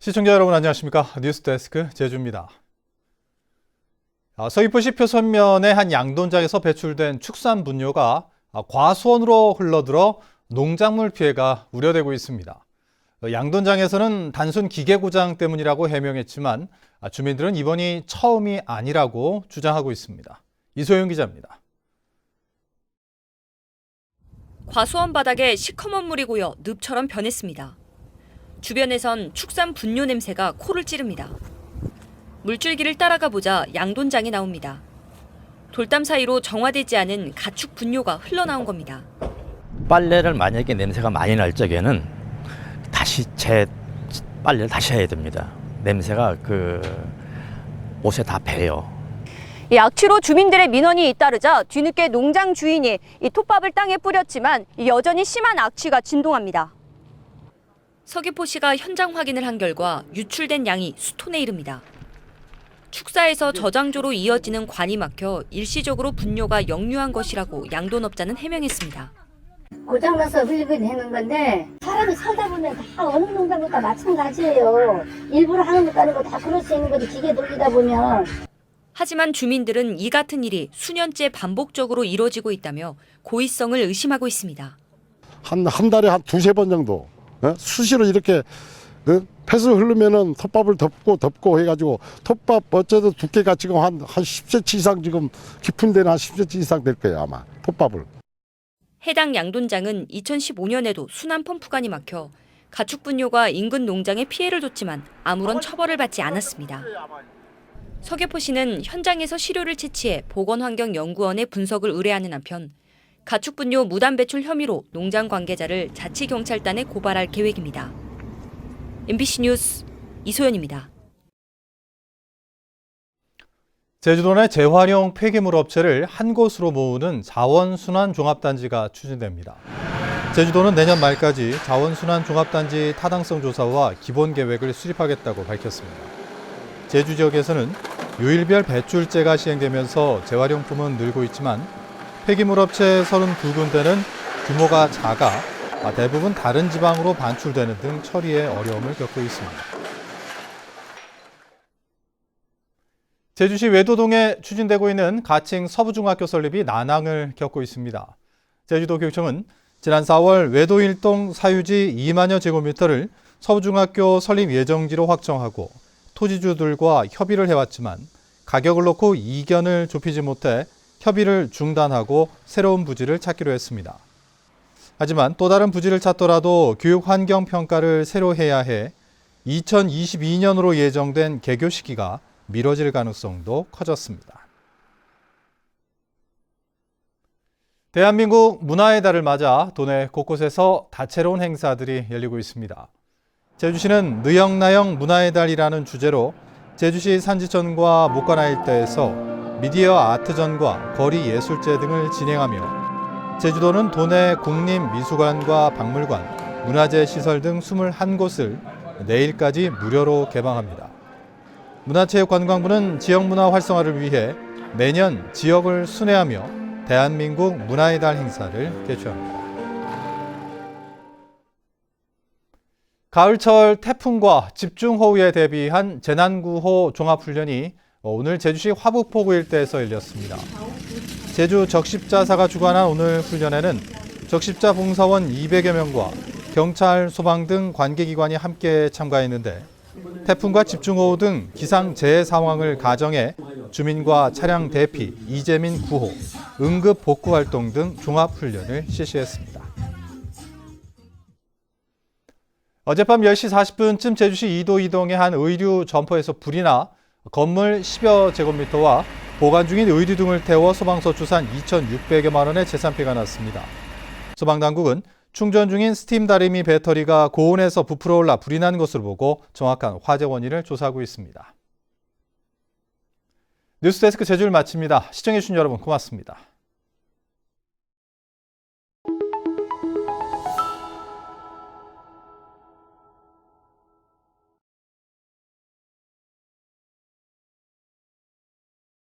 시청자 여러분 안녕하십니까? 뉴스데스크 제주입니다. 서귀포시 표선면의 한 양돈장에서 배출된 축산 분뇨가 과수원으로 흘러들어 농작물 피해가 우려되고 있습니다. 양돈장에서는 단순 기계 고장 때문이라고 해명했지만 주민들은 이번이 처음이 아니라고 주장하고 있습니다. 이소영 기자입니다. 과수원 바닥에 시커먼 물이 고여 늪처럼 변했습니다. 주변에선 축산 분뇨 냄새가 코를 찌릅니다. 물줄기를 따라가 보자 양돈장이 나옵니다. 돌담 사이로 정화되지 않은 가축 분뇨가 흘러나온 겁니다. 빨래를 만약에 냄새가 많이 날 적에는 다시 빨래를 다시 해야 됩니다. 냄새가 옷에 다 배요. 이 악취로 주민들의 민원이 잇따르자 뒤늦게 농장 주인이 이 톱밥을 땅에 뿌렸지만 여전히 심한 악취가 진동합니다. 서귀포시가 현장 확인을 한 결과 유출된 양이 수톤에 이릅니다. 축사에서 저장조로 이어지는 관이 막혀 일시적으로 분뇨가 역류한 것이라고 양돈업자는 해명했습니다. 고장나서 흘리게 되는 건데 사람이 살다 보면 다 어느 농장도 다 마찬가지예요. 일부러 하는 것도 아니고 다 그럴 수 있는 거지 기계 돌리다 보면. 하지만 주민들은 이 같은 일이 수년째 반복적으로 이뤄지고 있다며 고의성을 의심하고 있습니다. 한 달에 한 두세 번 정도 수시로 이렇게 폐수 흐르면은 톱밥을 덮고 해가지고 톱밥 어쩌도 두께가 지금 한 10cm 이상 지금 깊은 데는 한 10cm 이상 될 거예요 아마 톱밥을. 해당 양돈장은 2015년에도 순환 펌프관이 막혀 가축 분뇨가 인근 농장에 피해를 줬지만 아무런 처벌을 받지 않았습니다. 서귀포시는 현장에서 시료를 채취해 보건환경연구원에 분석을 의뢰하는 한편 가축 분뇨 무단 배출 혐의로 농장 관계자를 자치경찰단에 고발할 계획입니다. MBC 뉴스 이소연입니다. 제주도 내 재활용 폐기물 업체를 한 곳으로 모으는 자원순환 종합단지가 추진됩니다. 제주도는 내년 말까지 자원순환 종합단지 타당성 조사와 기본 계획을 수립하겠다고 밝혔습니다. 제주 지역에서는 요일별 배출제가 시행되면서 재활용품은 늘고 있지만 폐기물 업체 32군데는 규모가 작아 대부분 다른 지방으로 반출되는 등 처리에 어려움을 겪고 있습니다. 제주시 외도동에 추진되고 있는 가칭 서부중학교 설립이 난항을 겪고 있습니다. 제주도 교육청은 지난 4월 외도 1동 사유지 2만여 제곱미터를 서부중학교 설립 예정지로 확정하고 토지주들과 협의를 해왔지만 가격을 놓고 이견을 좁히지 못해 협의를 중단하고 새로운 부지를 찾기로 했습니다. 하지만 또 다른 부지를 찾더라도 교육환경평가를 새로 해야 해 2022년으로 예정된 개교 시기가 미뤄질 가능성도 커졌습니다. 대한민국 문화의 달을 맞아 도내 곳곳에서 다채로운 행사들이 열리고 있습니다. 제주시는 느영나영 문화의 달이라는 주제로 제주시 산지천과 목관화 일대에서 미디어 아트전과 거리 예술제 등을 진행하며 제주도는 도내 국립미술관과 박물관, 문화재 시설 등 21곳을 내일까지 무료로 개방합니다. 문화체육관광부는 지역문화 활성화를 위해 매년 지역을 순회하며 대한민국 문화의 달 행사를 개최합니다. 가을철 태풍과 집중호우에 대비한 재난구호 종합훈련이 오늘 제주시 화북포구 일대에서 열렸습니다. 제주 적십자사가 주관한 오늘 훈련에는 적십자 봉사원 200여 명과 경찰, 소방 등 관계기관이 함께 참가했는데 태풍과 집중호우 등 기상재해 상황을 가정해 주민과 차량 대피, 이재민 구호, 응급 복구 활동 등 종합훈련을 실시했습니다. 어젯밤 10시 40분쯤 제주시 이도이동의 한 의류 점퍼에서 불이 나 건물 10여 제곱미터와 보관 중인 의류 등을 태워 소방서 추산 2,600여만 원의 재산 피해가 났습니다. 소방당국은 충전 중인 스팀 다리미 배터리가 고온에서 부풀어 올라 불이 난 것으로 보고 정확한 화재 원인을 조사하고 있습니다. 뉴스데스크 제주를 마칩니다. 시청해주신 여러분 고맙습니다.